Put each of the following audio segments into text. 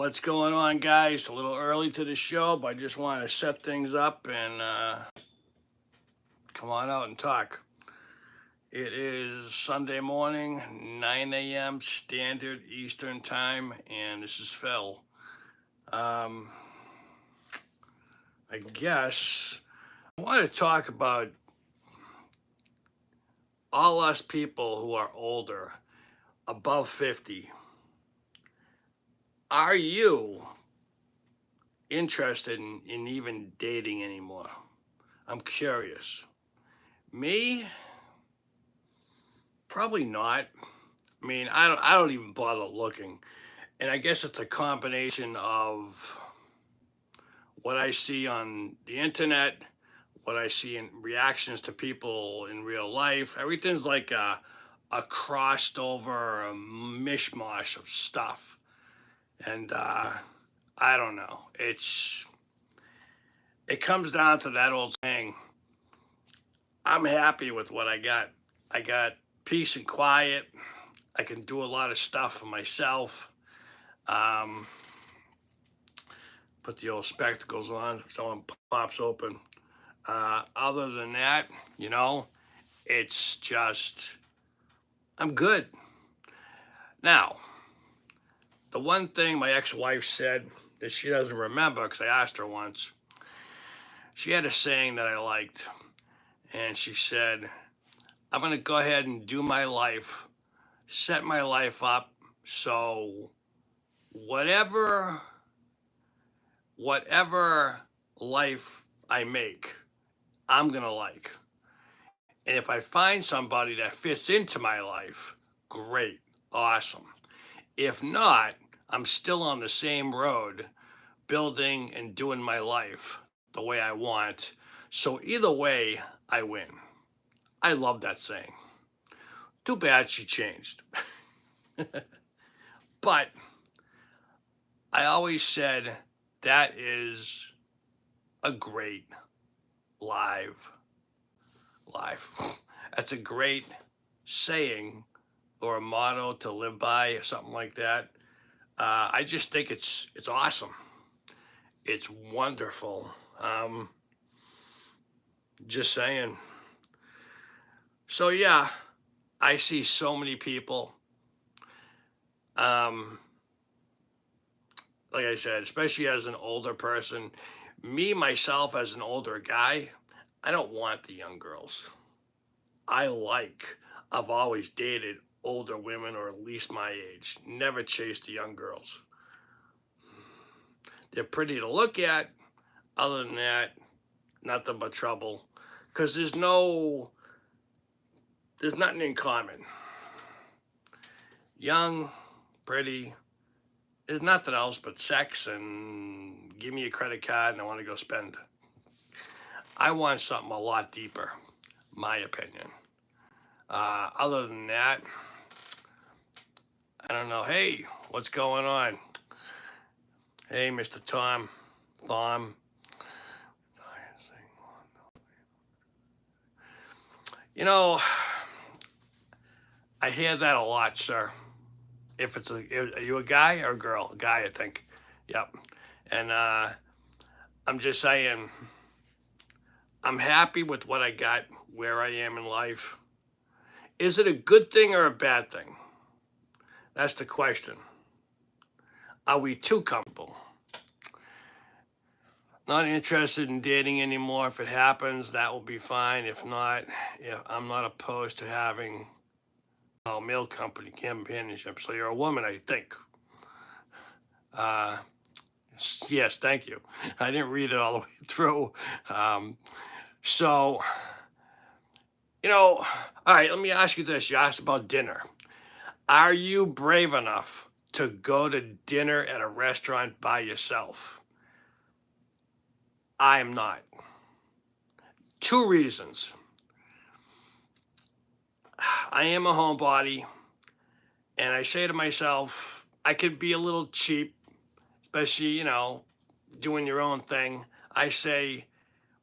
What's going on, guys? A little early to the show, but I just want to set things up and come on out and talk. It is Sunday morning, 9 a.m. Standard Eastern Time, and this is Phil. I guess I want to talk about all us people who are older, above 50. Are you interested in even dating anymore? I'm curious. Me? Probably not. I mean, I don't even bother looking. And I guess it's a combination of what I see on the internet, what I see in reactions to people in real life. Everything's like a crossed over a mishmash of stuff. And I don't know. It comes down to that old saying. I'm happy with what I got. I got peace and quiet. I can do a lot of stuff for myself. Um, put the old spectacles on, someone pops open. Other than that, it's just, I'm good. Now, the one thing my ex-wife said that she doesn't remember, because I asked her once, she had a saying that I liked. And she said, I'm going to go ahead and do my life, set my life up so whatever life I make, I'm going to like. And if I find somebody that fits into my life, great, awesome. If not, I'm still on the same road, building and doing my life the way I want. So either way, I win. I love that saying. Too bad she changed. But I always said that is a great life. That's a great saying or a motto to live by or something like that. I just think it's awesome. It's wonderful. Just saying. So yeah, I see so many people. Like I said, especially as an older person, me myself as an older guy, I don't want the young girls. I've always dated older women or at least my age. Never chased the young girls. They're pretty to look at. Other than that, nothing but trouble. Because there's nothing in common. Young, pretty, there's nothing else but sex and give me a credit card and I want to go spend. I want something a lot deeper, my opinion. Other than that, I don't know. Hey, what's going on? Hey, Mr. Tom. You know, I hear that a lot, sir. Are you a guy or a girl? A guy, I think. Yep. And I'm just saying, I'm happy with what I got, where I am in life. Is it a good thing or a bad thing? That's the question. Are we too comfortable? Not interested in dating anymore. If it happens, that will be fine. If not, I'm not opposed to having male company companionship. So you're a woman, I think. Yes, thank you. I didn't read it all the way through. So, all right, let me ask you this. You asked about dinner. Are you brave enough to go to dinner at a restaurant by yourself? I am not. 2 reasons. I am a homebody, and I say to myself, I could be a little cheap, especially, doing your own thing. I say,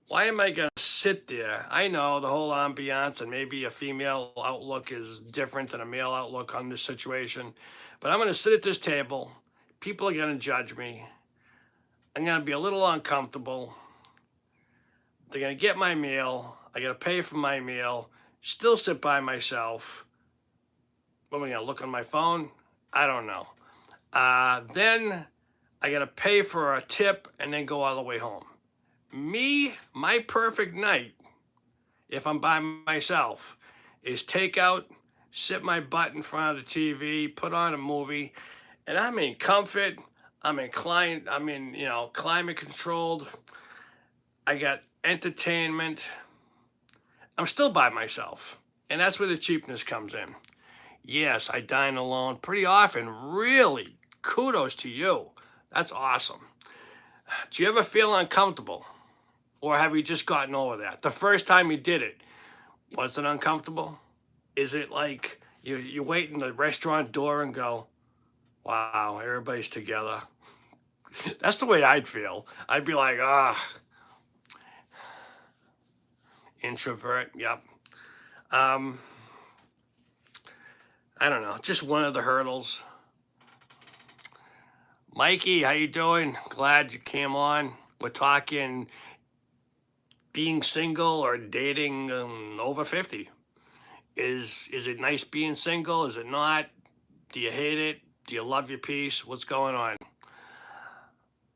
why am I going to sit there? I know the whole ambiance and maybe a female outlook is different than a male outlook on this situation, but I'm going to sit at this table. people are going to judge me. I'm going to be a little uncomfortable. They're going to get my meal. I got to pay for my meal, still sit by myself. What am I going to look on my phone? I don't know. Then I got to pay for a tip and then go all the way home. My perfect night, if I'm by myself, is take out, sit my butt in front of the TV, put on a movie, and I'm in comfort. I'm in climate controlled. I got entertainment. I'm still by myself. And that's where the cheapness comes in. Yes, I dine alone pretty often. Really, kudos to you. That's awesome. Do you ever feel uncomfortable? Or have you just gotten over that? The first time you did it, was it uncomfortable? Is it like you wait in the restaurant door and go, wow, everybody's together? That's the way I'd feel. I'd be like, introvert, yep. I don't know, just one of the hurdles. Mikey, how you doing? Glad you came on. We're talking being single or dating over 50. Is it nice being single? Is it not? Do you hate it? Do you love your peace? What's going on?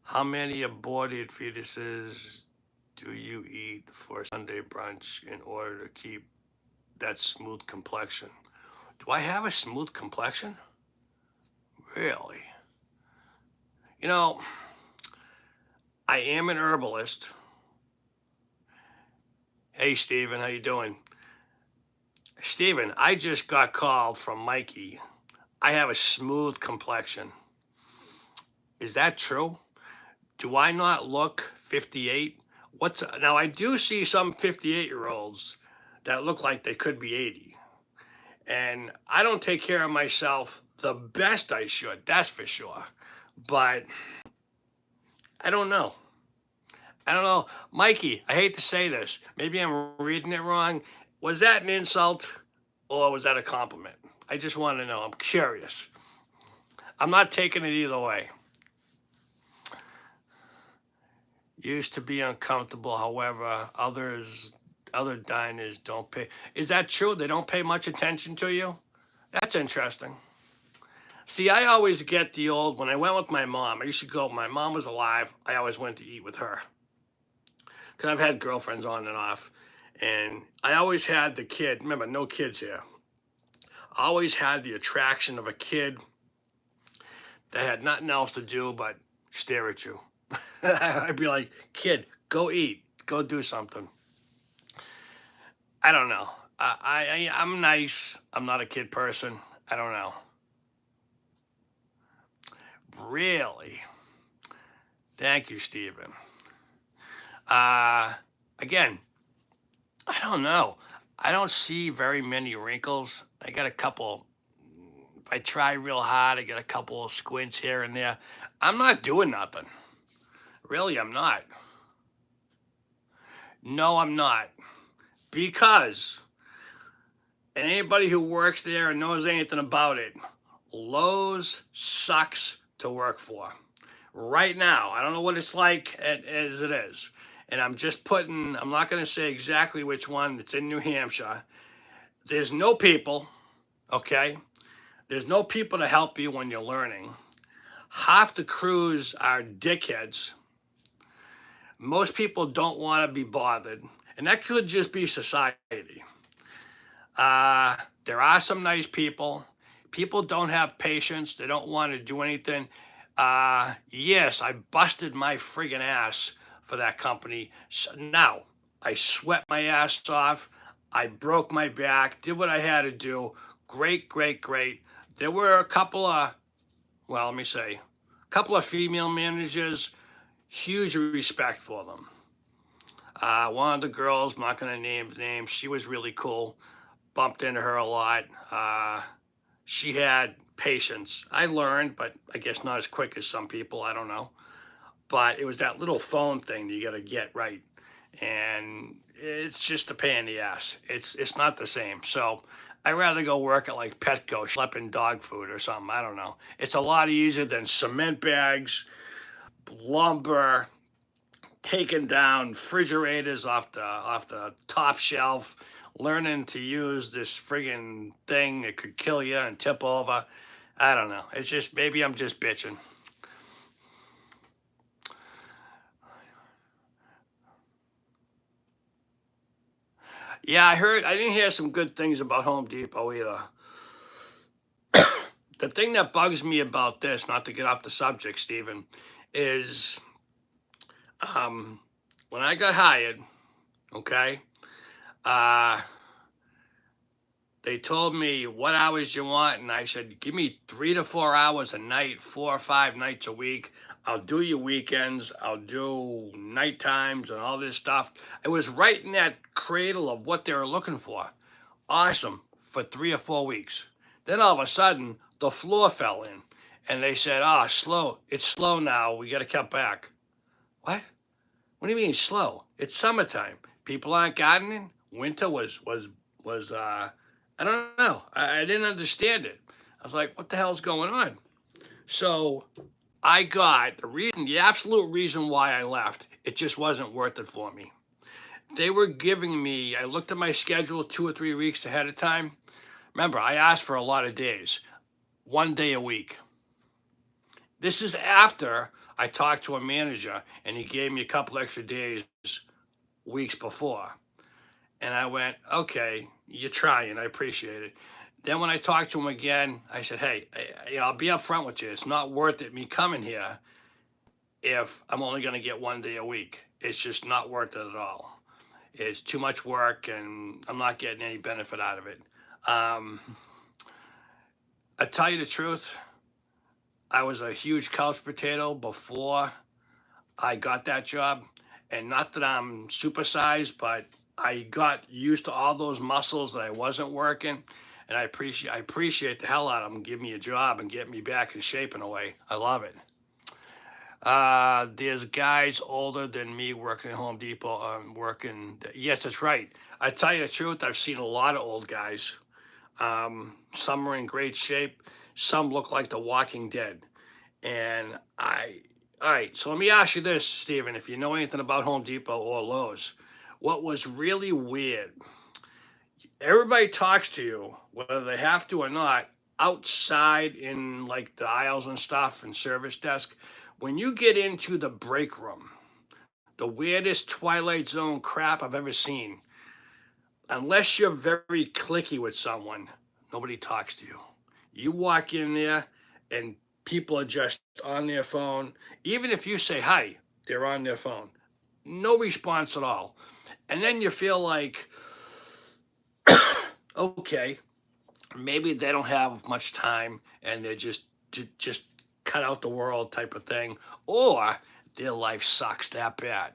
How many aborted fetuses do you eat for Sunday brunch in order to keep that smooth complexion? Do I have a smooth complexion? Really? You know, I am an herbalist. Hey, Steven, how you doing? Steven, I just got called from Mikey. I have a smooth complexion. Is that true? Do I not look 58? Now, I do see some 58-year-olds that look like they could be 80. And I don't take care of myself the best I should, that's for sure. But I don't know. Mikey, I hate to say this. Maybe I'm reading it wrong. Was that an insult or was that a compliment? I just want to know. I'm curious. I'm not taking it either way. Used to be uncomfortable, however, other diners don't pay. Is that true? They don't pay much attention to you? That's interesting. See, I always get the old, when I went with my mom, I used to go, my mom was alive, I always went to eat with her. Because I've had girlfriends on and off. And I always had the kid, remember, no kids here. I always had the attraction of a kid that had nothing else to do but stare at you. I'd be like, kid, go eat, go do something. I don't know. I'm nice. I'm not a kid person. I don't know. Really? Thank you, Stephen. Again, I don't know. I don't see very many wrinkles. I got a couple. If I try real hard, I get a couple of squints here and there. I'm not doing nothing. Really, I'm not. No, I'm not. Because, and anybody who works there and knows anything about it, Lowe's sucks to work for. Right now, I don't know what it's like as it is. And I'm not going to say exactly which one. It's in New Hampshire. There's no people, okay? There's no people to help you when you're learning. Half the crews are dickheads. Most people don't want to be bothered. And that could just be society. There are some nice people. People don't have patience. They don't want to do anything. Yes, I busted my friggin' ass for that company. So now, I sweat my ass off. I broke my back, did what I had to do. Great, great, great. There were a couple of female managers, huge respect for them. One of the girls, I'm not going to name names, she was really cool. Bumped into her a lot. She had patience. I learned, but I guess not as quick as some people, I don't know. But it was that little phone thing that you got to get right. And it's just a pain in the ass. It's not the same. So I'd rather go work at like Petco, schlepping dog food or something. I don't know. It's a lot easier than cement bags, lumber, taking down refrigerators off the top shelf, learning to use this friggin' thing that could kill you and tip over. I don't know. It's just maybe I'm just bitching. Yeah, I didn't hear some good things about Home Depot either. The thing that bugs me about this, not to get off the subject, Stephen, is um, when I got hired, okay, uh, they told me what hours you want, and I said, give me 3 to 4 hours a night, 4 or 5 nights a week. I'll do your weekends, I'll do night times and all this stuff. It was right in that cradle of what they were looking for. Awesome for 3 or 4 weeks. Then all of a sudden, the floor fell in, and they said, "Ah, slow. It's slow now. We got to cut back." What? What do you mean slow? It's summertime. People aren't gardening. Winter was. I don't know. I didn't understand it. I was like, "What the hell's going on?" So I got the absolute reason why I left. It just wasn't worth it for me. They were giving me. I looked at my schedule 2 or 3 weeks ahead of time. Remember, I asked for a lot of days, 1 day a week. This is after I talked to a manager and he gave me a couple extra days weeks before. And I went, okay, you're trying. I appreciate it. Then when I talked to him again, I said, hey, I'll be upfront with you. It's not worth it me coming here if I'm only going to get 1 day a week. It's just not worth it at all. It's too much work and I'm not getting any benefit out of it. I tell you the truth, I was a huge couch potato before I got that job. And not that I'm supersized, but I got used to all those muscles that I wasn't working. And I appreciate the hell out of them giving me a job and getting me back in shape in a way. I love it. There's guys older than me working at Home Depot. Yes, that's right. I tell you the truth, I've seen a lot of old guys. Some are in great shape. Some look like the Walking Dead. And all right, so let me ask you this, Stephen, if you know anything about Home Depot or Lowe's, what was really weird, everybody talks to you, whether they have to or not, outside in like the aisles and stuff and service desk. When you get into the break room, the weirdest Twilight Zone crap I've ever seen, unless you're very clicky with someone, nobody talks to you. You walk in there and people are just on their phone. Even if you say hi, they're on their phone. No response at all. And then you feel like, okay, maybe they don't have much time and they're just cut out the world type of thing, or their life sucks that bad.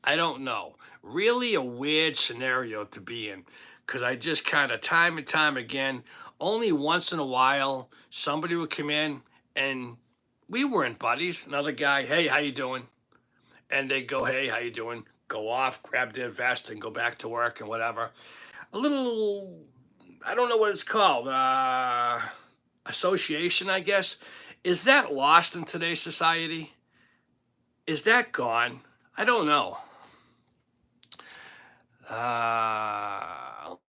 I don't know. Really a weird scenario to be in, because I just kind of time and time again, only once in a while, somebody would come in and we weren't buddies. Another guy, hey, how you doing? And they go, hey, how you doing? Go off, grab their vest, and go back to work and whatever. A little, I don't know what it's called, association, I guess. Is that lost in today's society? Is that gone? I don't know.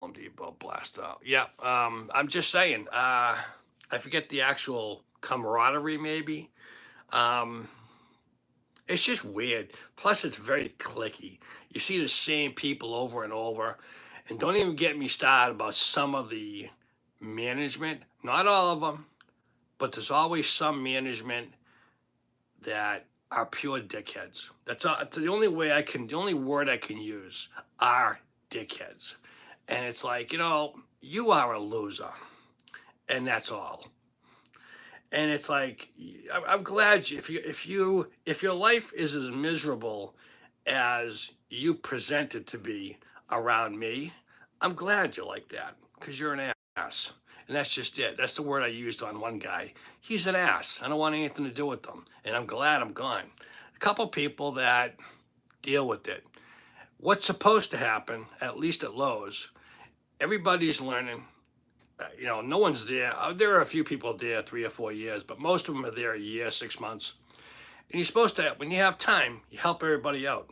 Home Depot blast out. Yeah, I'm just saying. I forget the actual camaraderie, maybe. Um, it's just weird. Plus, it's very clicky. You see the same people over and over. And don't even get me started about some of the management. Not all of them, but there's always some management that are pure dickheads. That's the only way the only word I can use are dickheads. And it's like, you are a loser. And that's all. And it's like, I'm glad if your life is as miserable as you present it to be around me, I'm glad you're like that, because you're an ass. And that's just it. That's the word I used on one guy. He's an ass. I don't want anything to do with them. And I'm glad I'm gone. A couple people that deal with it. What's supposed to happen, at least at Lowe's, everybody's learning. no one's there. There are a few people there 3 or 4 years, but most of them are there a year, 6 months. And you're supposed to, when you have time, you help everybody out.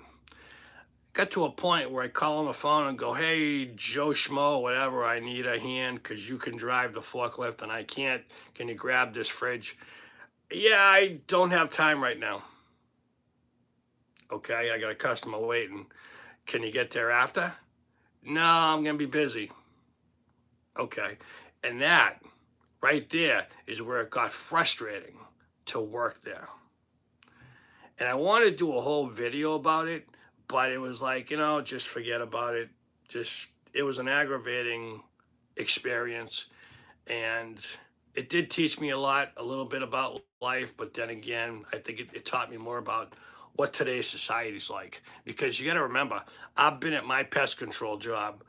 Got to a point where I call on the phone and go, hey, Joe Schmo, whatever, I need a hand because you can drive the forklift and I can't. Can you grab this fridge? Yeah, I don't have time right now. Okay, I got a customer waiting. Can you get there after? No, I'm going to be busy. Okay. And that right there is where it got frustrating to work there. And I wanted to do a whole video about it, but it was like, just forget about it. It was an aggravating experience. And it did teach me a little bit about life. But then again, I think it taught me more about what today's society's like. Because you got to remember, I've been at my pest control job.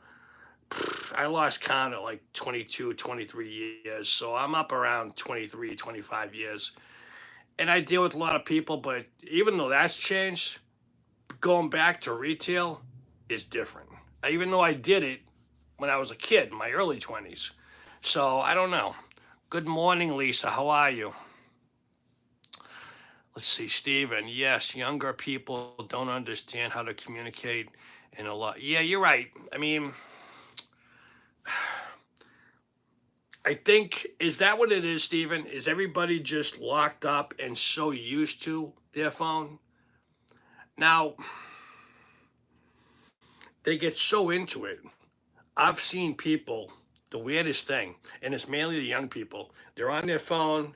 I lost count at like 22, 23 years. So I'm up around 23, 25 years. And I deal with a lot of people, but even though that's changed, going back to retail is different. Even though I did it when I was a kid, in my early 20s. So I don't know. Good morning, Lisa. How are you? Let's see, Steven. Yes, younger people don't understand how to communicate in a lot. Yeah, you're right. I mean, I think, is that what it is, Steven? Is everybody just locked up and so used to their phone? Now, they get so into it. I've seen people, the weirdest thing, and it's mainly the young people, they're on their phone,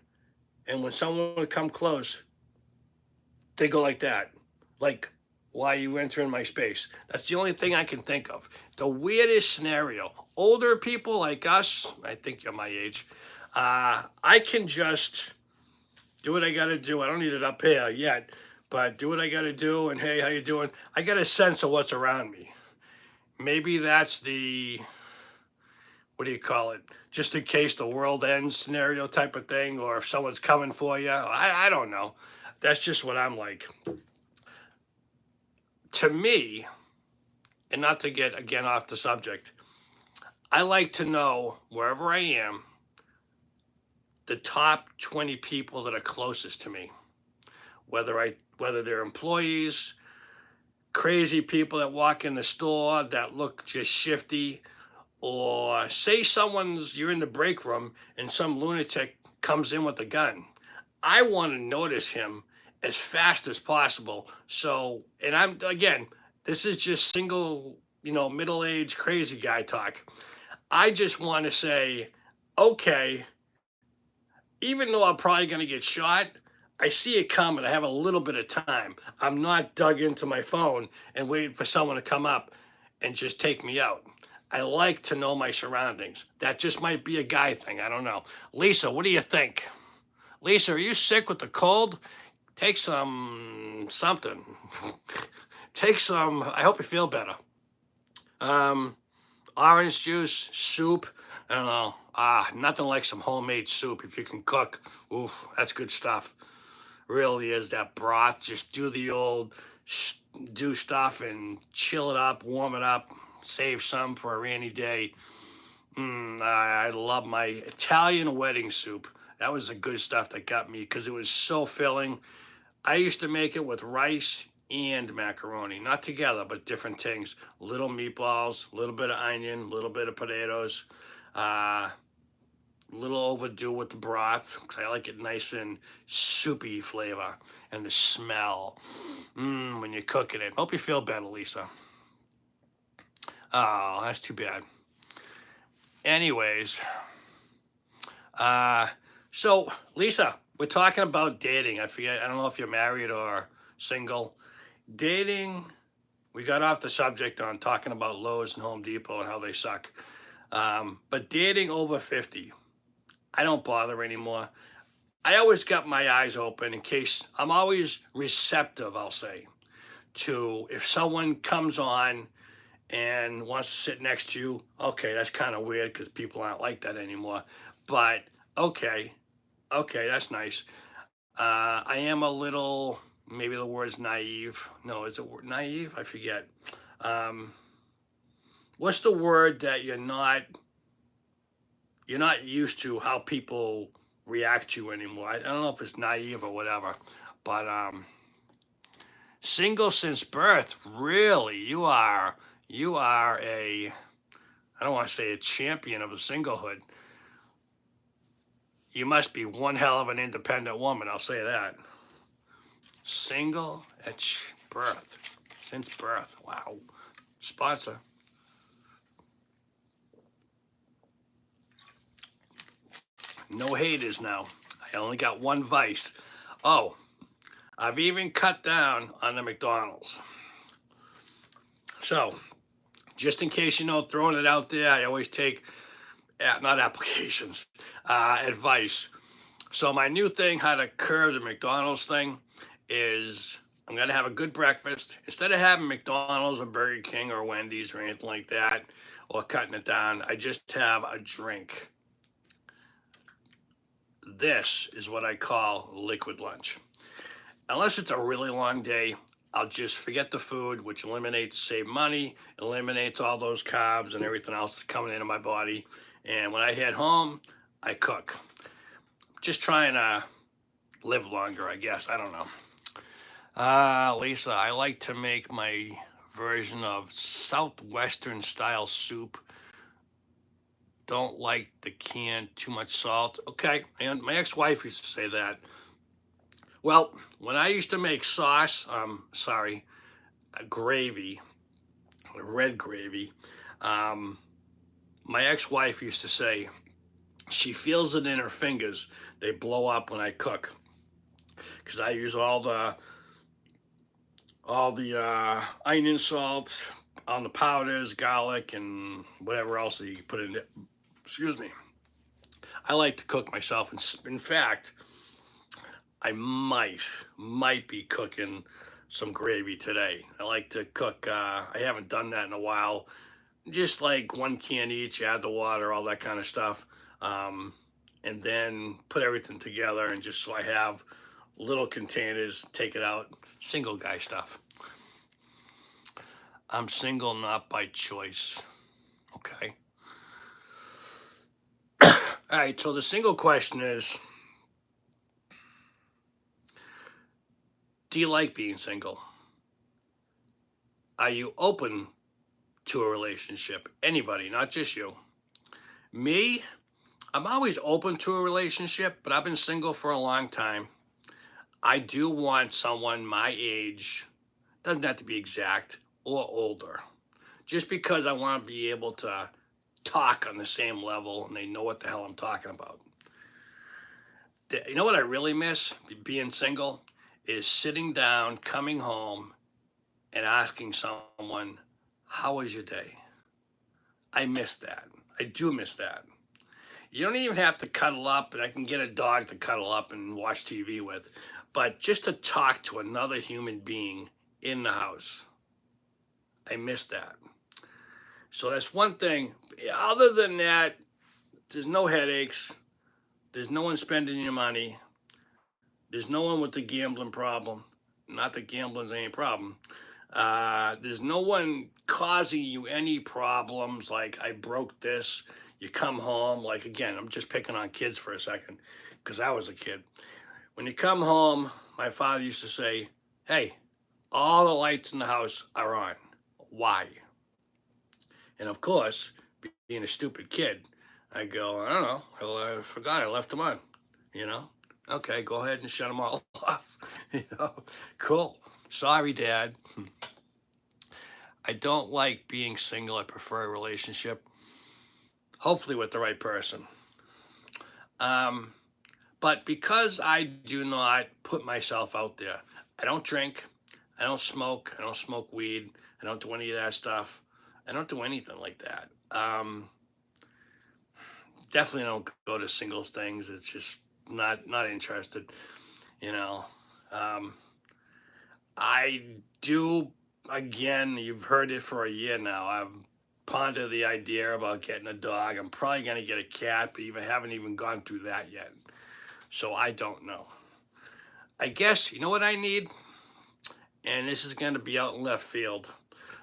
and when someone would come close, they go like that. Like, why are you entering my space? That's the only thing I can think of. The weirdest scenario. Older people like us, I think you're my age, I can just do what I got to do. I don't need it up here yet, but do what I got to do. And hey, how you doing? I got a sense of what's around me. Maybe that's the, what do you call it? Just in case the world ends scenario type of thing, or if someone's coming for you. I don't know. That's just what I'm like. To me, and not to get again off the subject, I like to know wherever I am, the top 20 people that are closest to me, whether they're employees, crazy people that walk in the store that look just shifty, or say you're in the break room and some lunatic comes in with a gun. I want to notice him as fast as possible. So, and this is just single, middle-aged crazy guy talk. I just want to say, okay, even though I'm probably going to get shot, I see it coming. I have a little bit of time. I'm not dug into my phone and waiting for someone to come up and just take me out. I like to know my surroundings. That just might be a guy thing. I don't know. Lisa, what do you think? Lisa, are you sick with the cold? Take something. Take some, I hope you feel better. Orange juice, soup, I don't know. Nothing like some homemade soup. If you can cook, ooh, that's good stuff. Really is that broth. Just do the old do stuff and chill it up, warm it up, save some for a rainy day. I love my Italian wedding soup. That was the good stuff that got me because it was so filling. I used to make it with rice and macaroni, not together, but different things. Little meatballs, a little bit of onion, a little bit of potatoes. Little overdue with the broth because I like it nice and soupy flavor and the smell when you're cooking it. Hope you feel better, Lisa. Oh, that's too bad. Anyways, so Lisa, we're talking about dating. I don't know if you're married or single. Dating, we got off the subject on talking about Lowe's and Home Depot and how they suck. But dating over 50, I don't bother anymore. I always got my eyes open in case I'm always receptive, I'll say, to if someone comes on and wants to sit next to you. Okay, that's kind of weird because people aren't like that anymore. But okay, that's nice. I am a little, maybe the word's naive. No, is it naive? I forget. What's the word that you're you're not used to how people react to you anymore. I don't know if it's naive or whatever, but single since birth, really, you are a, I don't want to say a champion of the singlehood. You must be one hell of an independent woman, I'll say that. Single at birth, since birth. Wow. Sponsor. No haters now. I only got one vice. Oh, I've even cut down on the McDonald's. So, just in case you know, throwing it out there, I always take, not applications, advice. So, my new thing, how to curb the McDonald's thing, is I'm going to have a good breakfast. Instead of having McDonald's or Burger King or Wendy's or anything like that, or cutting it down, I just have a drink. This is what I call liquid lunch. Unless it's a really long day, I'll just forget the food, which save money, eliminates all those carbs and everything else that's coming into my body. And when I head home, I cook. Just trying to live longer, I guess. I don't know. Lisa, I like to make my version of Southwestern style soup. Don't like the can, too much salt. Okay, and my ex-wife used to say that. Well, when I used to make sauce, gravy, red gravy, my ex-wife used to say she feels it in her fingers. They blow up when I cook, because I use all the onion salt on the powders, garlic, and whatever else that you can put in it. Excuse me. I like to cook myself. In fact, I might be cooking some gravy today. I like to cook. I haven't done that in a while. Just like one can each, add the water, all that kind of stuff, and then put everything together. And just so I have little containers, take it out. Single guy stuff. I'm single, not by choice. Okay. All right, so the single question is, do you like being single? Are you open to a relationship? Anybody, not just you. Me, I'm always open to a relationship, but I've been single for a long time. I do want someone my age, doesn't have to be exact, or older. Just because I want to be able to talk on the same level and they know what the hell I'm talking about. You know what I really miss being single is sitting down, coming home, and asking someone, how was your day? I miss that. I do miss that. You don't even have to cuddle up, and I can get a dog to cuddle up and watch TV with, but just to talk to another human being in the house. I miss that. So that's one thing. Other than that, there's no headaches. There's no one spending your money. There's no one with the gambling problem. Not that gambling's any problem. There's no one causing you any problems like I broke this. You come home, like again, I'm just picking on kids for a second because I was a kid. When you come home, my father used to say, hey, all the lights in the house are on. Why? And of course, being a stupid kid, I go, I don't know. Well, I forgot I left them on, you know? Okay, go ahead and shut them all off. Cool. Sorry, Dad. I don't like being single. I prefer a relationship, hopefully with the right person. But because I do not put myself out there, I don't drink, I don't smoke weed, I don't do any of that stuff. I don't do anything like that. Definitely don't go to singles things. It's just not interested, you know. I do, again, you've heard it for a year now. I've pondered the idea about getting a dog. I'm probably going to get a cat, but haven't even gone through that yet. So I don't know. I guess, you know what I need? And this is going to be out in left field.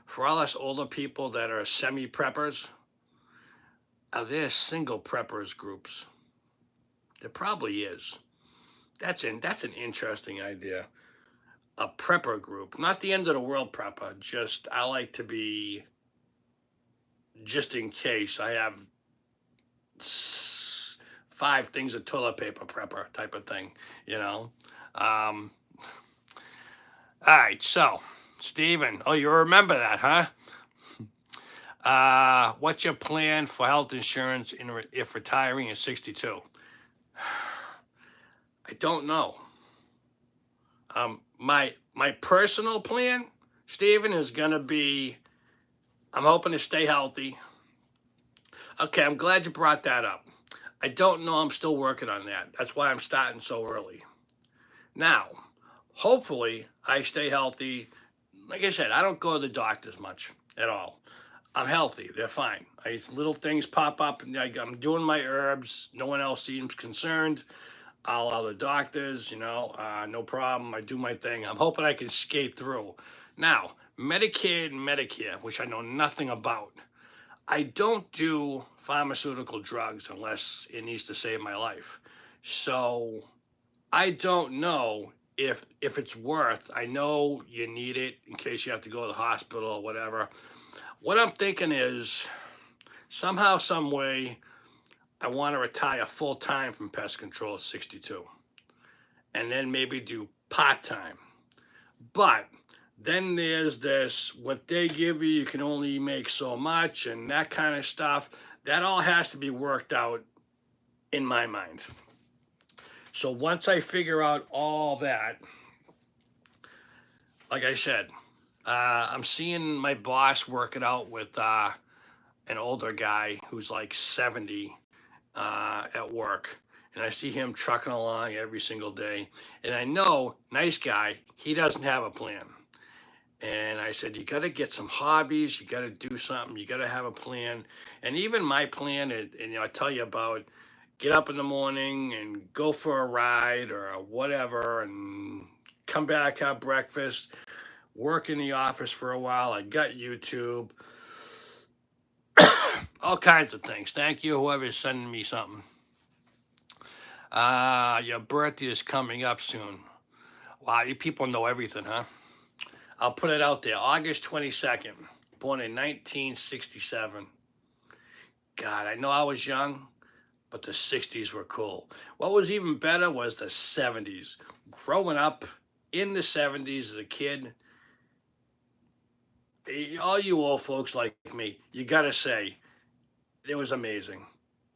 For all us older people that are semi-preppers, Are there single preppers groups? There probably is. That's an interesting idea. A prepper group, not the end of the world prepper. Just I like to be just in case I have 5 things of toilet paper prepper type of thing, you know. Um, all right, so Steven, oh, you remember that, huh? What's your plan for health insurance if retiring at 62? I don't know. My personal plan, Steven, is gonna be. I'm hoping to stay healthy. Okay, I'm glad you brought that up. I don't know. I'm still working on that. That's why I'm starting so early. Now, hopefully, I stay healthy. Like I said, I don't go to the doctors much at all. I'm healthy. They're fine. Little things pop up, and I'm doing my herbs. No one else seems concerned. All other doctors, no problem. I do my thing. I'm hoping I can skate through. Now, Medicaid and Medicare, which I know nothing about. I don't do pharmaceutical drugs unless it needs to save my life. So I don't know if it's worth. I know you need it in case you have to go to the hospital or whatever. What I'm thinking is somehow, some way, I want to retire full time from pest control at 62, and then maybe do part time. But then there's this, what they give you, you can only make so much, and that kind of stuff. That all has to be worked out in my mind. So once I figure out all that, like I said, I'm seeing my boss work it out with an older guy who's like 70 at work. And I see him trucking along every single day. And I know, nice guy, he doesn't have a plan. And I said, you got to get some hobbies. You got to do something. You got to have a plan. And even my plan, and I tell you about, get up in the morning and go for a ride or whatever, and come back, have breakfast, work in the office for a while. I got YouTube, all kinds of things. Thank you, whoever's sending me something. Your birthday is coming up soon. Wow, you people know everything, huh? I'll put it out there. August 22nd, born in 1967. God, I know I was young, but the 60s were cool. What was even better was the 70s. Growing up in the 70s as a kid, all you old folks like me, you gotta say, it was amazing.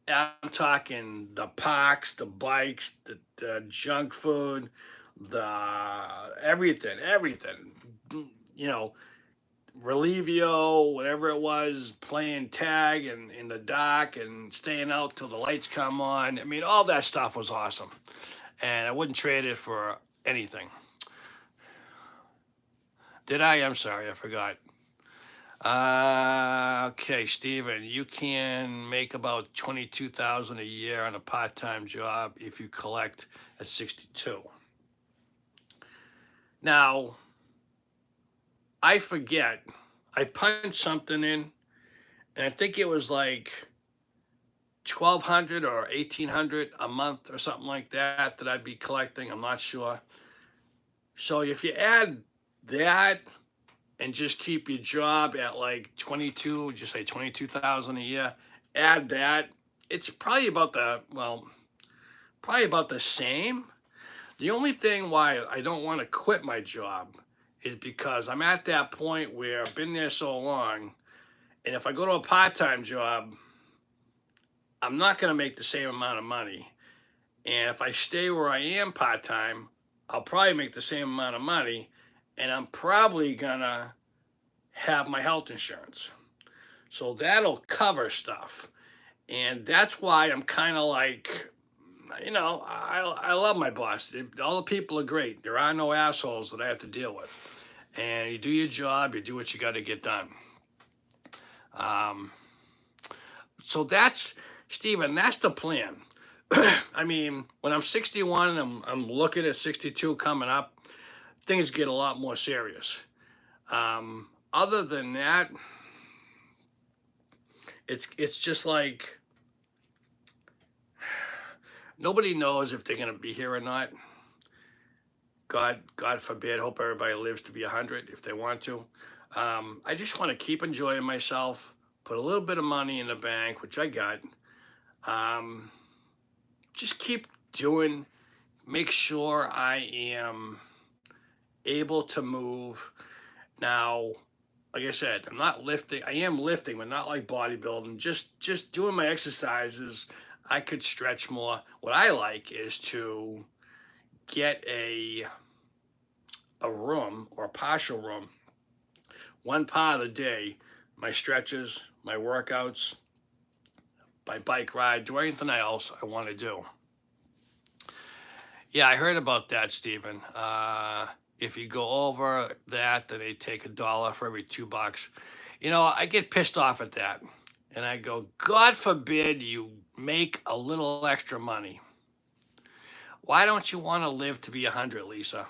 I'm talking the parks, the bikes, the junk food, the everything. You know, Relivio, whatever it was, playing tag and in the dark and staying out till the lights come on. I mean, all that stuff was awesome, and I wouldn't trade it for anything. Did I? I'm sorry, I forgot. Okay, Steven, you can make about 22,000 a year on a part-time job if you collect at 62. Now, I forget. I punched something in, and I think it was like 1,200 or 1,800 a month or something like that I'd be collecting. I'm not sure. So if you add that and just keep your job at like 22, just say 22,000 a year, add that, it's probably about the same. The only thing why I don't want to quit my job is because I'm at that point where I've been there so long, and if I go to a part-time job, I'm not going to make the same amount of money. And if I stay where I am part-time, I'll probably make the same amount of money, and I'm probably going to have my health insurance. So that'll cover stuff. And that's why I'm kind of like, I love my boss. All the people are great. There are no assholes that I have to deal with. And you do your job, you do what you got to get done. So that's, Steven, that's the plan. I mean, when I'm 61 and I'm looking at 62 coming up, things get a lot more serious. Other than that, it's just like nobody knows if they're going to be here or not. God forbid. Hope everybody lives to be 100 if they want to. I just want to keep enjoying myself. Put a little bit of money in the bank, which I got. Just keep doing. Make sure I am able to move. Now, like I said, I'm not lifting. I am lifting, but not like bodybuilding. Just doing my exercises. I could stretch more. What I like is to get a room or a partial room, one part of the day, my stretches, my workouts, my bike ride, do anything else I want to do. Yeah, I heard about that, Stephen. If you go over that, then they take $1 for every $2. You know, I get pissed off at that. And I go, God forbid you make a little extra money. Why don't you want to live to be 100, Lisa?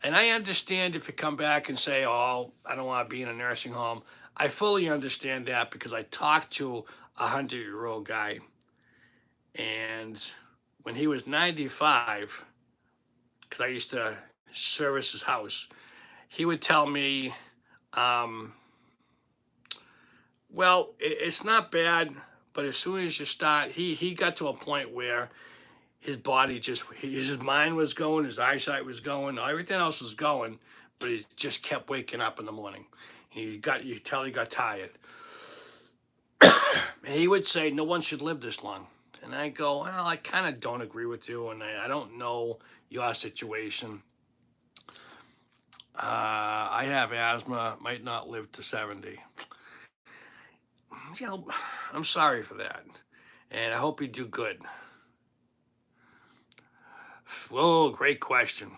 And I understand if you come back and say, oh, I don't want to be in a nursing home. I fully understand that because I talked to a 100-year-old guy. And when he was 95, because I used to service his house, he would tell me, well, it's not bad, but as soon as you start, he got to a point where his body his mind was going, his eyesight was going, everything else was going, but he just kept waking up in the morning. You could tell he got tired. And he would say, no one should live this long. And I go, well, I kind of don't agree with you, and I don't know your situation. I have asthma, might not live to 70. You know, I'm sorry for that, and I hope you do good. Whoa, great question.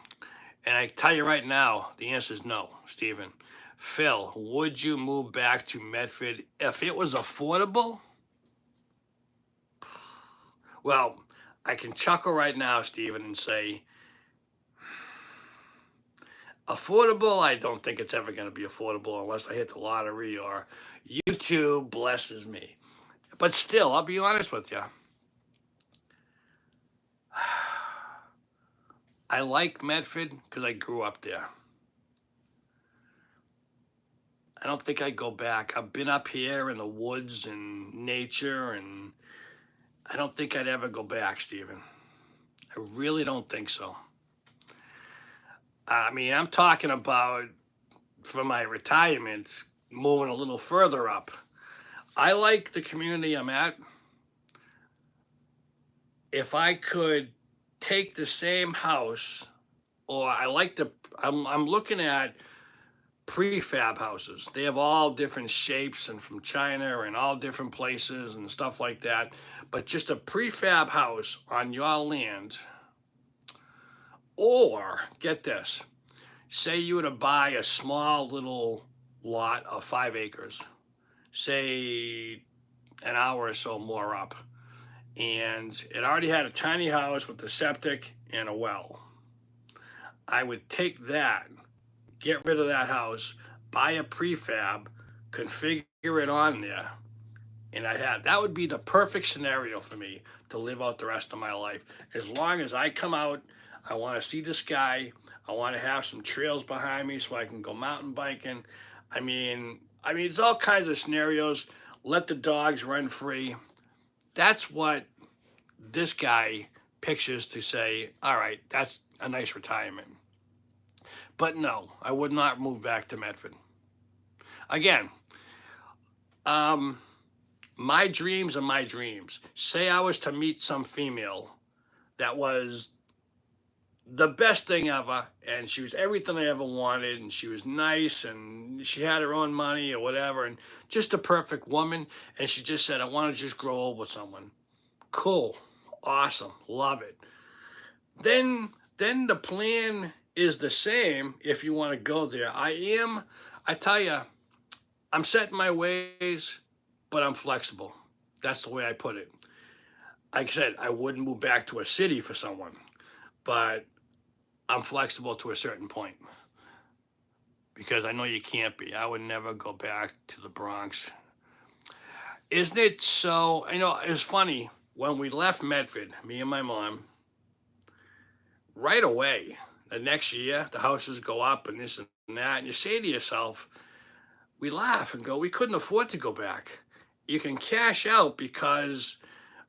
And I tell you right now, the answer is no, Stephen. Phil, would you move back to Medford if it was affordable? Well, I can chuckle right now, Stephen, and say, affordable, I don't think it's ever going to be affordable unless I hit the lottery or YouTube blesses me. But still, I'll be honest with you. I like Medford because I grew up there. I don't think I'd go back. I've been up here in the woods and nature, and I don't think I'd ever go back, Stephen. I really don't think so. I mean, I'm talking about for my retirement, moving a little further up. I like the community I'm at. If I could take the same house, or I'm looking at prefab houses. They have all different shapes and from China and all different places and stuff like that. But just a prefab house on your land, or get this, say you were to buy a small little lot of 5 acres, say an hour or so more up, and it already had a tiny house with a septic and a well. I would take that, get rid of that house, buy a prefab, configure it on there, and that would be the perfect scenario for me to live out the rest of my life. As long as I come out, I want to see the sky. I want to have some trails behind me so I can go mountain biking. I mean, it's all kinds of scenarios. Let the dogs run free. That's what this guy pictures to say, all right, that's a nice retirement. But no, I would not move back to Medford. Again, my dreams are my dreams. Say I was to meet some female that was the best thing ever, and she was everything I ever wanted, and she was nice, and she had her own money or whatever, and just a perfect woman, and she just said, I want to just grow old with someone. Cool, awesome, love it. Then the plan is the same if you want to go there. I tell you, I'm set in my ways, but I'm flexible. That's the way I put it. Like I said, I wouldn't move back to a city for someone, but I'm flexible to a certain point because I know you can't be. I would never go back to the Bronx. Isn't it so? You know, it was funny when we left Medford, me and my mom, right away, the next year, the houses go up and this and that. And you say to yourself, we laugh and go, we couldn't afford to go back. You can cash out because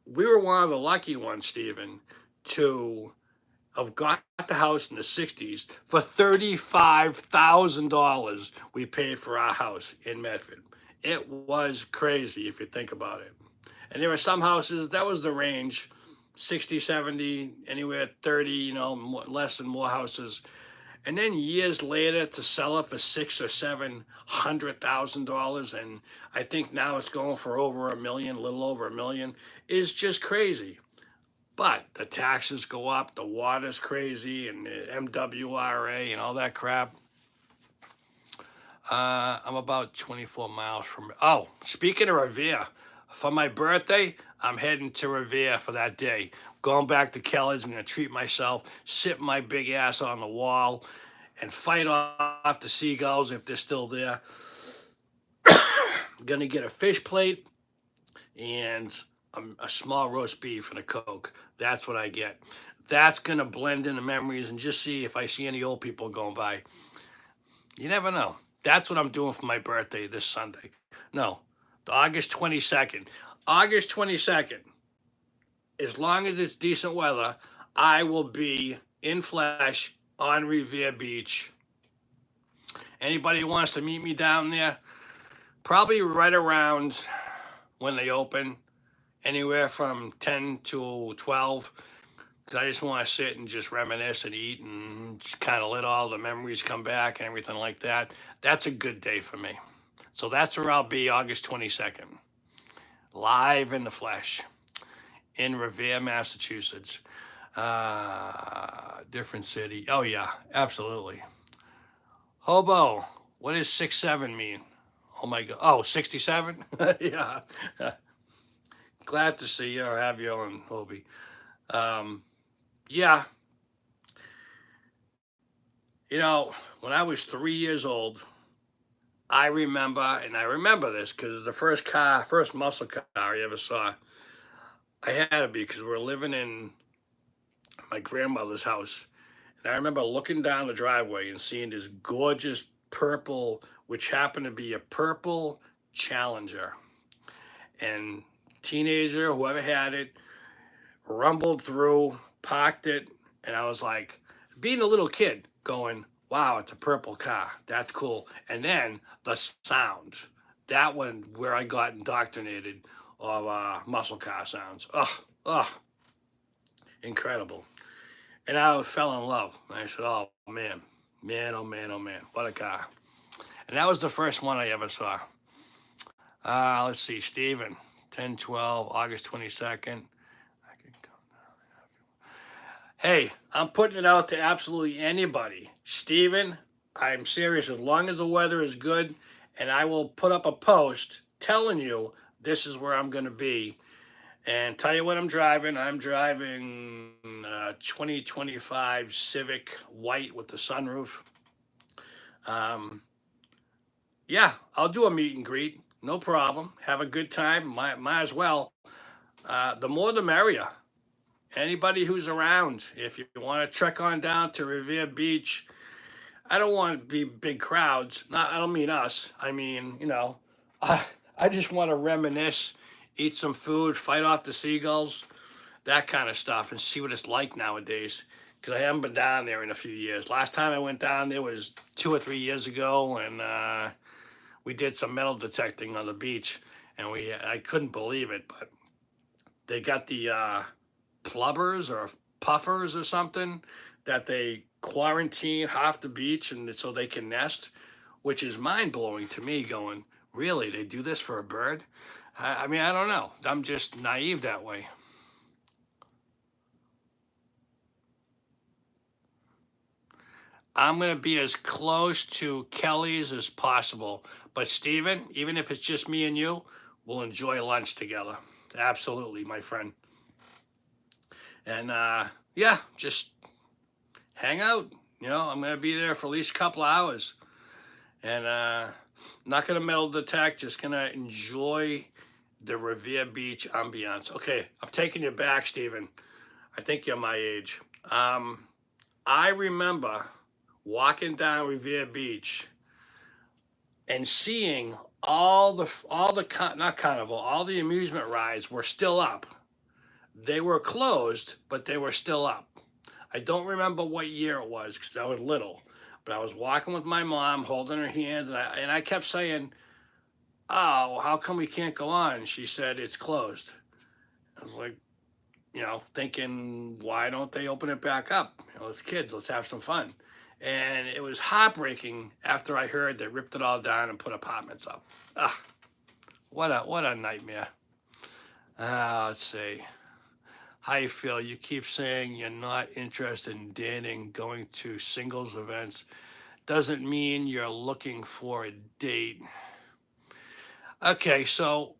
we were one of the lucky ones, Stephen, to have got the house in the 60s for $35,000 we paid for our house in Medford. It was crazy if you think about it. And there were some houses, that was the range, 60, 70, anywhere 30, more, less and more houses. And then years later to sell it for six or $700,000, and I think now it's going for over a million, a little over a million, is just crazy. But the taxes go up, the water's crazy, and the MWRA and all that crap. I'm about 24 miles from. Oh, speaking of Revere, for my birthday, I'm heading to Revere for that day. Going back to Kelly's, I'm gonna treat myself, sit my big ass on the wall, and fight off the seagulls if they're still there. I'm gonna get a fish plate and a small roast beef and a Coke. That's what I get. That's gonna blend in the memories and just see if I see any old people going by. You never know. That's what I'm doing for my birthday this Sunday. No, August 22nd. August 22nd. As long as it's decent weather, I will be in flesh on Revere Beach. Anybody who wants to meet me down there, probably right around when they open, anywhere from 10 to 12, because I just want to sit and just reminisce and eat and just kind of let all the memories come back and everything like that. That's a good day for me. So that's where I'll be August 22nd, live in the flesh in Revere, Massachusetts. Different city. Oh, yeah, absolutely. Hobo, what does 6'7" mean? Oh, my God. Oh, 67? Yeah. Glad to see you or have you on, Hobie. Yeah. When I was 3 years old, I remember this because the first muscle car I ever saw, I had to be because we were living in my grandmother's house. And I remember looking down the driveway and seeing this gorgeous purple, which happened to be a purple Challenger. And teenager, whoever had it, rumbled through, parked it, and I was like, being a little kid, going, wow, it's a purple car. That's cool. And then the sound, that one where I got indoctrinated of muscle car sounds. Incredible. And I fell in love. And I said, oh man, oh man, what a car. And that was the first one I ever saw. Let's see, Stephen, 10/12, August 22nd. Hey, I'm putting it out to absolutely anybody. Steven, I'm serious. As long as the weather is good, and I will put up a post telling you this is where I'm going to be. And tell you what I'm driving. I'm driving 2025 Civic white with the sunroof. Yeah, I'll do a meet and greet. No problem. Have a good time. Might as well. The more the merrier. Anybody who's around, if you want to trek on down to Revere Beach, I don't want to be big crowds. I don't mean us. I mean, I just want to reminisce, eat some food, fight off the seagulls, that kind of stuff, and see what it's like nowadays. Because I haven't been down there in a few years. Last time I went down there was 2 or 3 years ago, and we did some metal detecting on the beach, and I couldn't believe it, but they got the plubbers or puffers or something that they quarantine half the beach and so they can nest, which is mind-blowing to me, going, really, they do this for a bird? I mean, I don't know. I'm just naive that way. I'm going to be as close to Kelly's as possible. But Steven, even if it's just me and you, we'll enjoy lunch together. Absolutely, my friend. And yeah, just hang out. I'm going to be there for at least a couple of hours. And not going to metal detect, just going to enjoy the Revere Beach ambiance. Okay, I'm taking you back, Steven. I think you're my age. I remember walking down Revere Beach and seeing not carnival, all the amusement rides were still up. They were closed, but they were still up. I don't remember what year it was because I was little, but I was walking with my mom, holding her hand, and I kept saying, "Oh, how come we can't go on?" She said, "It's closed." I was like, thinking, why don't they open it back up? As kids, let's have some fun. And it was heartbreaking after I heard they ripped it all down and put apartments up. Ah, what a nightmare. Let's see. How you feel? You keep saying you're not interested in dating, going to singles events. Doesn't mean you're looking for a date. Okay, so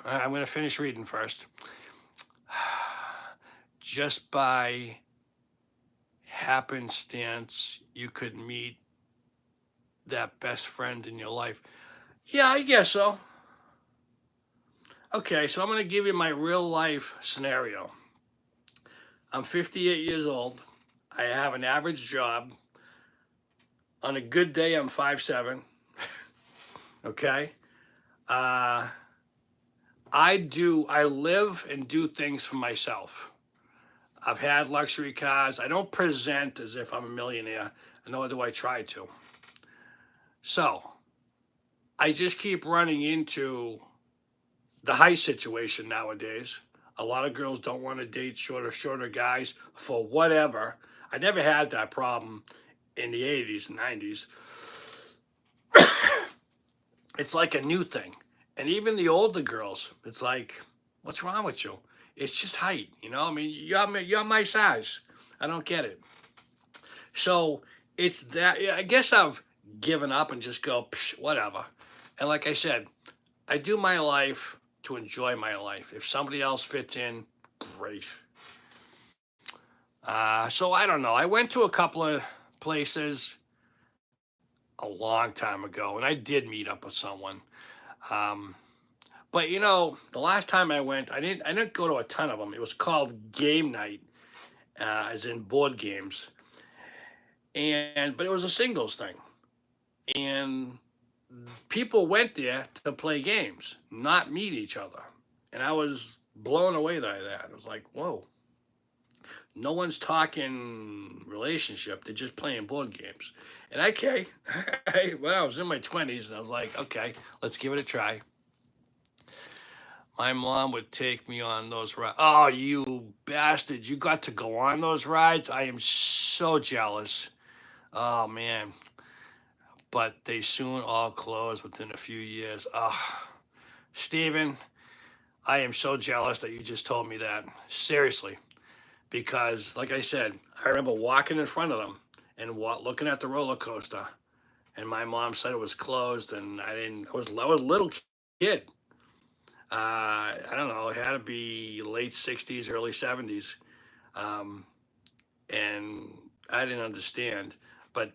I'm going to finish reading first. Just by happenstance, you could meet that best friend in your life. Yeah, I guess so. Okay, so I'm going to give you my real life scenario. I'm 58 years old. I have an average job. On a good day, I'm 5'7". Okay. I live and do things for myself. I've had luxury cars. I don't present as if I'm a millionaire, nor do I try to. So I just keep running into the height situation nowadays. A lot of girls don't want to date shorter guys for whatever. I never had that problem in the 80s and 90s. It's like a new thing. And even the older girls, it's like, what's wrong with you? It's just height, I mean, you're my size. I don't get it. So it's that. I guess I've given up and just go, whatever. And like I said, I do my life to enjoy my life. If somebody else fits in, great. So I don't know. I went to a couple of places a long time ago, and I did meet up with someone. Um, but the last time I went, I didn't go to a ton of them. It was called game night, as in board games, but it was a singles thing, and people went there to play games, not meet each other, and I was blown away by that. I was like, whoa. No one's talking relationship. They're just playing board games. And okay, I was in my 20s, and I was like, okay, let's give it a try. My mom would take me on those rides. Oh, you bastard. You got to go on those rides? I am so jealous. Oh, man. But they soon all closed within a few years. Oh, Steven, I am so jealous that you just told me that. Seriously. Because, like I said, I remember walking in front of them and looking at the roller coaster. And my mom said it was closed, and I was a little kid. I don't know, it had to be late 60s, early 70s. Um, and I didn't understand. But,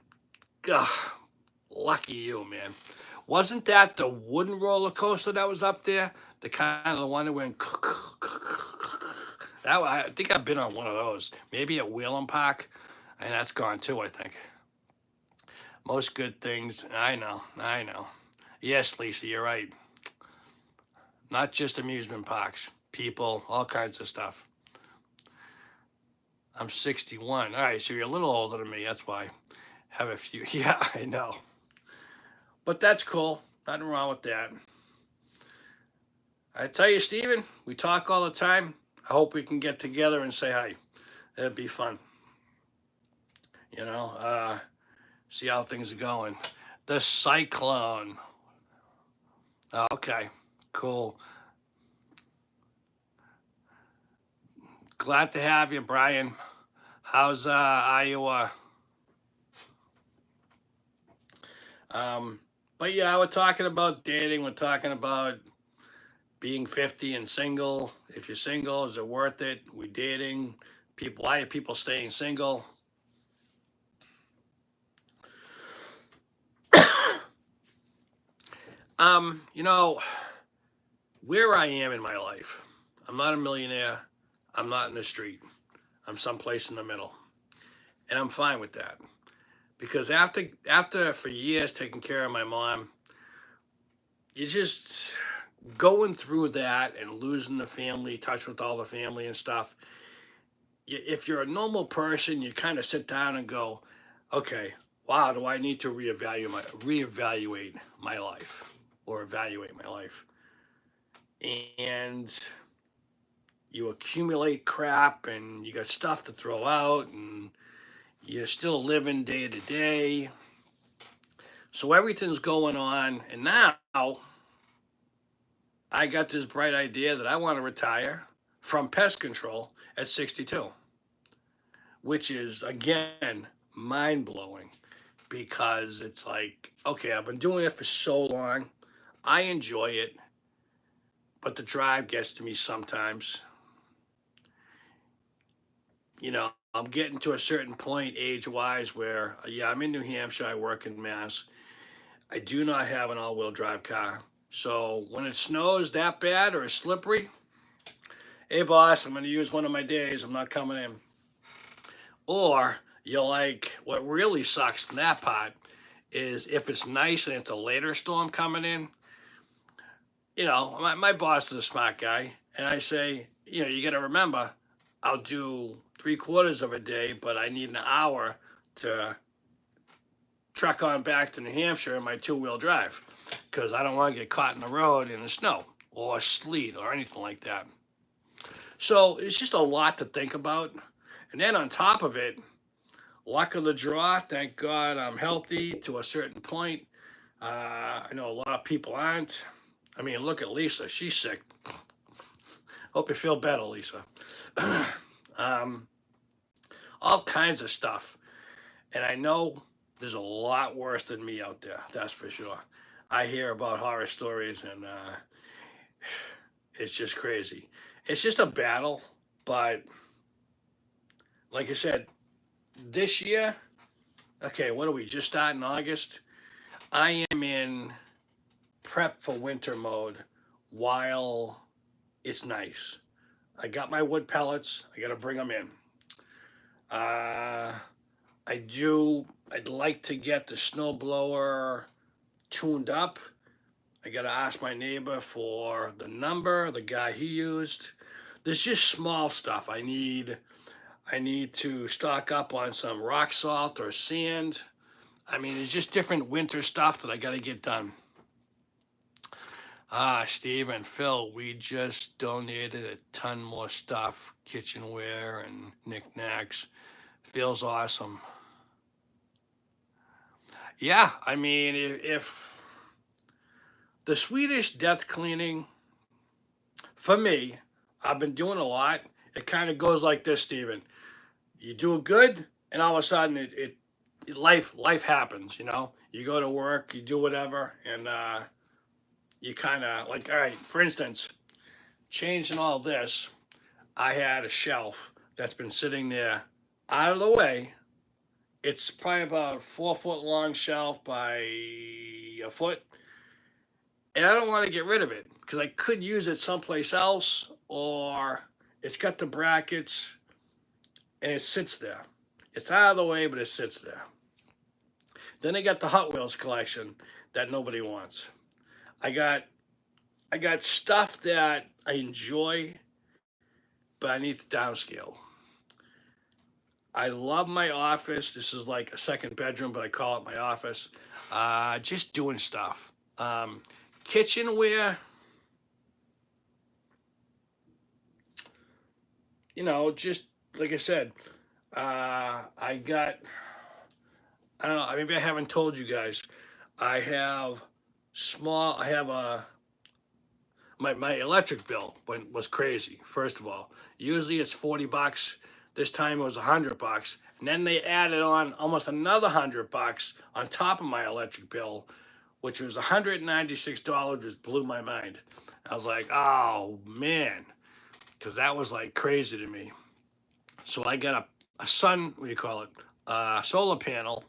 lucky you, man. Wasn't that the wooden roller coaster that was up there? The kind of the one that went. I think I've been on one of those. Maybe at Wheeling Park, and that's gone too, I think. Most good things. I know. Yes, Lisa, you're right. Not just amusement parks, people, all kinds of stuff. I'm 61. All right, so you're a little older than me. That's why. Have a few. Yeah, I know. But that's cool. Nothing wrong with that. I tell you, Steven, we talk all the time. I hope we can get together and say hi. That'd be fun. See how things are going. The cyclone. Oh, okay, cool. Glad to have you, Brian. How's Iowa? But yeah, we're talking about dating. We're talking about being 50 and single. If you're single, is it worth it? We dating. Why are people staying single? You know, where I am in my life, I'm not a millionaire. I'm not in the street. I'm someplace in the middle. and I'm fine with that because after for years taking care of my mom, you just going through that and losing the family, touch with all the family and stuff. If you're a normal person, you kind of sit down and go, okay, wow, do I need to reevaluate my life or evaluate my life? And you accumulate crap and you got stuff to throw out and you're still living day to day. So everything's going on. And now I got this bright idea that I want to retire from pest control at 62, which is, again, mind blowing because it's like, okay, I've been doing it for so long. I enjoy it, but the drive gets to me sometimes. I'm getting to a certain point age wise where, yeah, I'm in New Hampshire, I work in Mass. I do not have an all wheel drive car. So when it snows that bad or is slippery, hey boss, I'm going to use one of my days. I'm not coming in. Or you're like, what really sucks in that part is if it's nice and it's a later storm coming in, my boss is a smart guy. And I say, you got to remember, I'll do 3/4 of a day, but I need an hour to truck on back to New Hampshire in my 2-wheel drive because I don't want to get caught in the road in the snow or sleet or anything like that. So it's just a lot to think about. And then on top of it, luck of the draw, thank God I'm healthy to a certain point. I know a lot of people aren't. I mean, look at Lisa. She's sick. Hope you feel better, Lisa. All kinds of stuff. And I know there's a lot worse than me out there. That's for sure. I hear about horror stories and it's just crazy. It's just a battle. But like I said, this year, okay, what are we just starting August? I am in prep for winter mode while it's nice. I got my wood pellets. I got to bring them in. I'd like to get the snow blower tuned up. I got to ask my neighbor for the number, the guy he used. There's just small stuff. I need to stock up on some rock salt or sand. I mean, it's just different winter stuff that I got to get done. Steve and Phil, we just donated a ton more stuff, kitchenware and knickknacks. Feels awesome. Yeah, I mean, if the Swedish death cleaning, for me, I've been doing a lot. It kind of goes like this, Steven. You do it good, and all of a sudden, life happens. You go to work, you do whatever, and you kind of like, all right. For instance, changing all this, I had a shelf that's been sitting there out of the way. It's probably about a 4-foot long shelf by a foot. And I don't want to get rid of it because I could use it someplace else, or it's got the brackets and it sits there. It's out of the way, but it sits there. Then I got the Hot Wheels collection that nobody wants. I got stuff that I enjoy, but I need to downscale. I love my office. This is like a second bedroom, but I call it my office. Just doing stuff. Kitchenware, just like I said, I don't know, maybe I haven't told you guys. I have my electric bill was crazy, first of all. Usually it's $40. This time it was $100. And then they added on almost another $100 on top of my electric bill, which was $196, which blew my mind. I was like, oh man, because that was like crazy to me. So I got a solar panel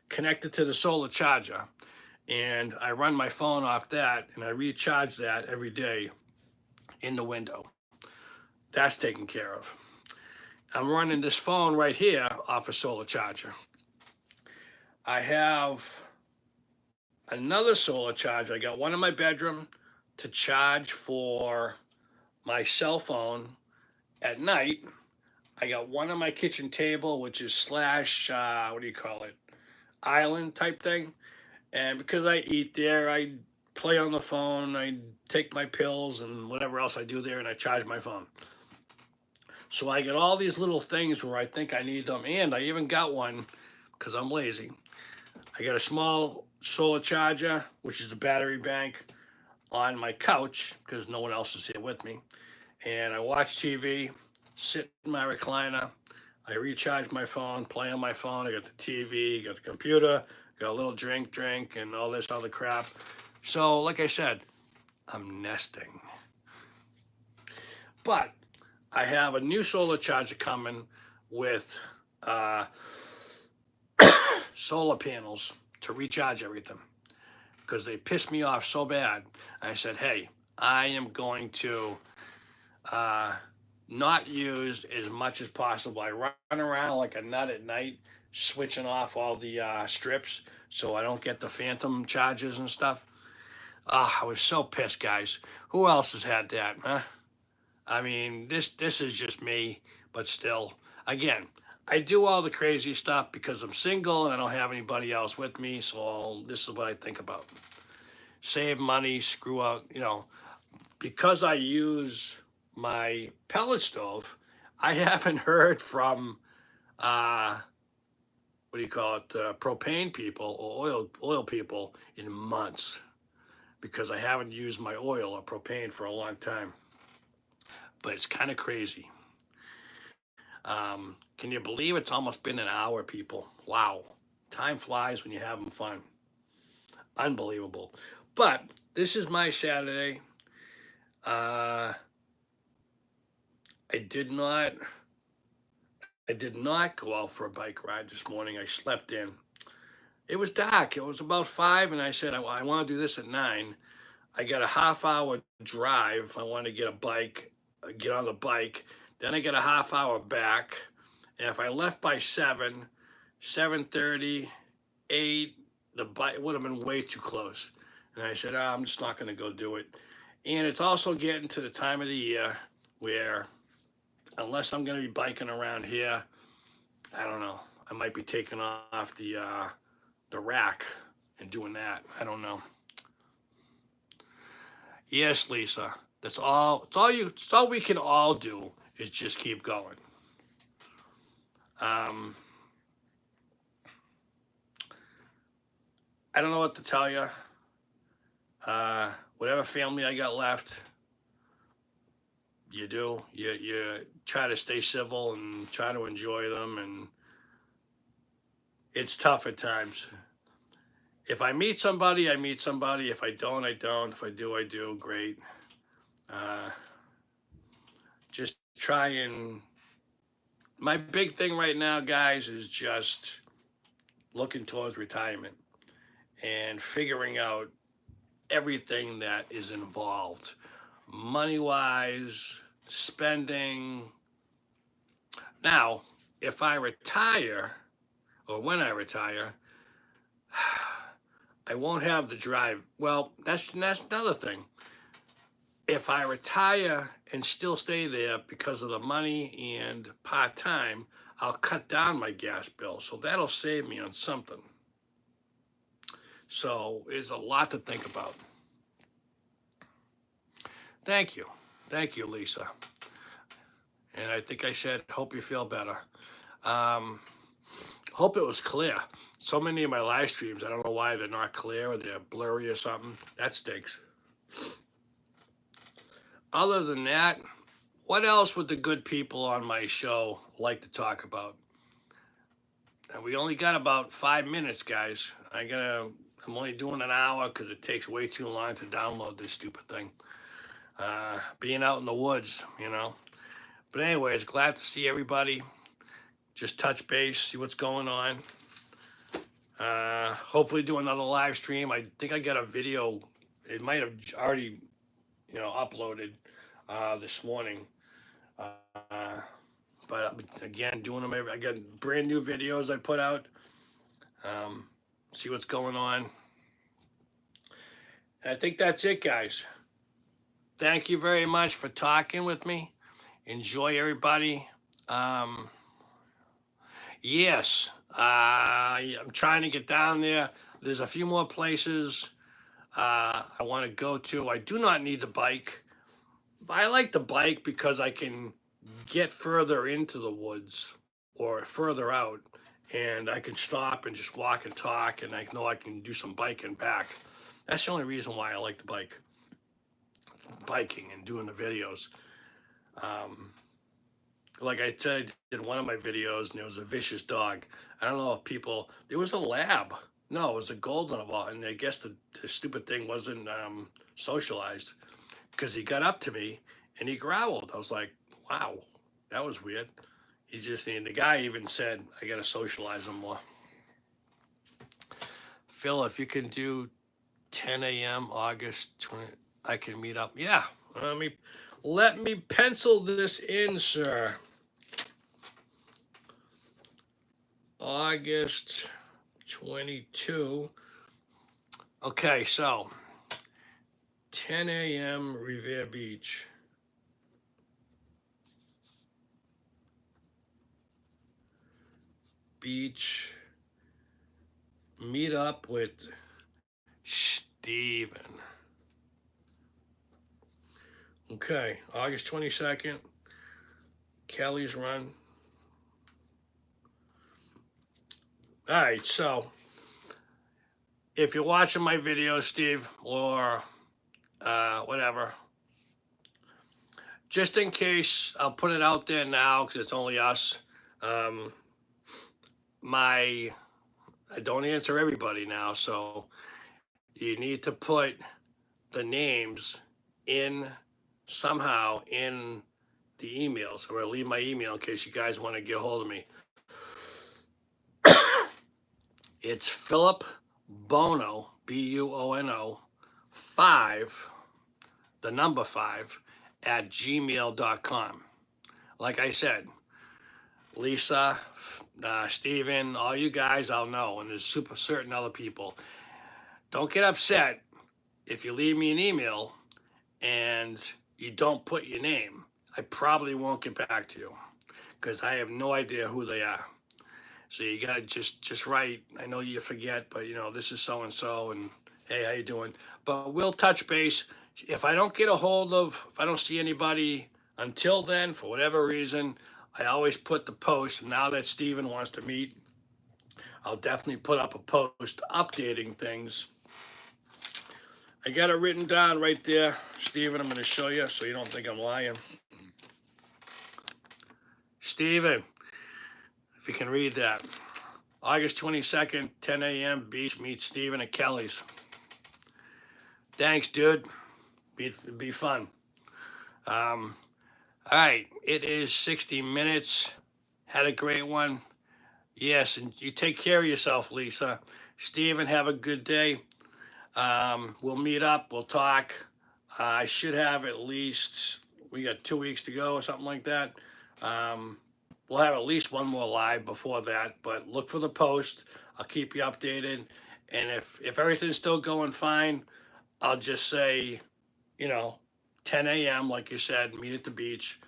connected to the solar charger. And I run my phone off that and I recharge that every day in the window. That's taken care of. I'm running this phone right here off a solar charger. I have another solar charger. I got one in my bedroom to charge for my cell phone at night. I got one on my kitchen table, which is slash, what do you call it? Island type thing. And because I eat there, I play on the phone, I take my pills and whatever else I do there, and I charge my phone. So I get all these little things where I think I need them, and I even got one because I'm lazy. I got a small solar charger, which is a battery bank, on my couch because no one else is here with me. And I watch TV, sit in my recliner. I recharge my phone, play on my phone. I got the TV, got the computer, got a little drink, and all this other crap. So, like I said, I'm nesting. But I have a new solar charger coming with solar panels to recharge everything because they pissed me off so bad. I said, hey, I am going to not use as much as possible. I run around like a nut at night, switching off all the strips so I don't get the phantom charges and stuff. I was so pissed, guys. Who else has had that, huh? I mean, this is just me, but still, again, I do all the crazy stuff because I'm single and I don't have anybody else with me. So this is what I think about: save money, screw out, because I use my pellet stove. I haven't heard from what do you call it, propane people or oil people in months because I haven't used my oil or propane for a long time. But it's kind of crazy. Can you believe it's almost been an hour, people? Wow. Time flies when you're having fun. Unbelievable. But this is my Saturday. Uh, I did not I did not go out for a bike ride this morning. I slept in. It was dark. It was about 5, and I said, I want to do this at 9. I got a half-hour drive. I want to get a bike, get on the bike. Then I get a half-hour back. And if I left by 7, 7:30, 8, the bike would have been way too close. And I said, I'm just not going to go do it. And it's also getting to the time of the year where, unless I'm going to be biking around here, I don't know. I might be taking off the rack and doing that. I don't know. Yes, Lisa. That's all. It's all you. It's all we can all do is just keep going. Um, I don't know what to tell you. Whatever family I got left, you do. You try to stay civil and try to enjoy them, and it's tough at times. If I meet somebody, I meet somebody. If I don't, I don't. If I do, I do. Great. Uh, just try and. My big thing right now, guys, is just looking towards retirement and figuring out everything that is involved, money wise, spending. Now, if I retire, or when I retire, I won't have the drive. Well, that's another thing. If I retire and still stay there because of the money and part time, I'll cut down my gas bill. So that'll save me on something. So there's a lot to think about. Thank you. Thank you, Lisa. And I think I said, hope you feel better. Hope it was clear. So many of my live streams, I don't know why they're not clear or they're blurry or something. That stinks. Other than that, what else would the good people on my show like to talk about? And we only got about 5 minutes, guys. I'm only doing an hour because it takes way too long to download this stupid thing. Being out in the woods, But anyways, glad to see everybody. Just touch base, see what's going on. Hopefully do another live stream. I think I got a video. It might have already, uploaded this morning. But again, doing them I got brand new videos I put out. See what's going on. And I think that's it, guys. Thank you very much for talking with me. Enjoy, everybody. Yes, I'm trying to get down there. There's a few more places I want to go to. I do not need the bike. I like the bike because I can get further into the woods or further out, and I can stop and just walk and talk, and I know I can do some biking back. That's the only reason why I like the biking and doing the videos. Like I said, I did one of my videos, and there was a vicious dog. I don't know if people. There was a lab. No, it was a golden of all, and I guess the stupid thing wasn't socialized because he got up to me and he growled. I was like, wow, that was weird. And the guy even said, I got to socialize him more. Phil, if you can do 10 a.m. August 20, I can meet up. Yeah, let me pencil this in, sir. August 22. Okay, so 10 a.m. Revere Beach. Beach. Meet up with Steven. Okay, August 22nd. Kelly's Run. All right, so if you're watching my video, Steve, or whatever, just in case, I'll put it out there now because it's only us. I don't answer everybody now, so you need to put the names in somehow in the emails. So I'll leave my email in case you guys want to get a hold of me. It's Philip Bono, Buono, 5, the number 5, at gmail.com. Like I said, Lisa, Steven, all you guys, I'll know, and there's super certain other people. Don't get upset if you leave me an email and you don't put your name. I probably won't get back to you because I have no idea who they are. So you gotta just write. I know you forget, but this is so and so, and hey, how you doing? But we'll touch base. If I don't if I don't see anybody until then, for whatever reason, I always put the post. Now that Steven wants to meet, I'll definitely put up a post updating things. I got it written down right there, Steven. I'm going to show you so you don't think I'm lying. Steven, if you can read that. August 22nd, 10 a.m., beach, meet Steven at Kelly's. Thanks, dude. Be fun. All right, it is 60 minutes. Had a great one. Yes, and you take care of yourself, Lisa. Steven, have a good day. We'll meet up. We'll talk. I should have at least, we got 2 weeks to go or something like that. We'll have at least one more live before that, but look for the post. I'll keep you updated. And if everything's still going fine, I'll just say, 10 a.m., like you said, meet at the beach.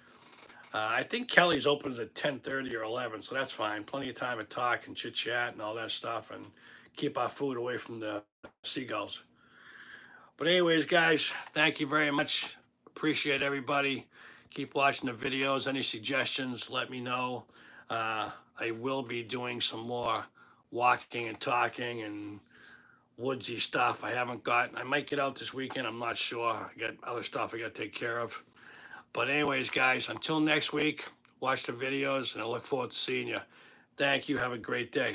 I think Kelly's opens at 10:30 or 11, so that's fine. Plenty of time to talk and chit-chat and all that stuff and keep our food away from the seagulls. But anyways, guys, thank you very much. Appreciate everybody. Keep watching the videos. Any suggestions, let me know. I will be doing some more walking and talking and woodsy stuff. I might get out this weekend. I'm not sure. I got other stuff I got to take care of. But anyways, guys, until next week, watch the videos, and I look forward to seeing you. Thank you. Have a great day.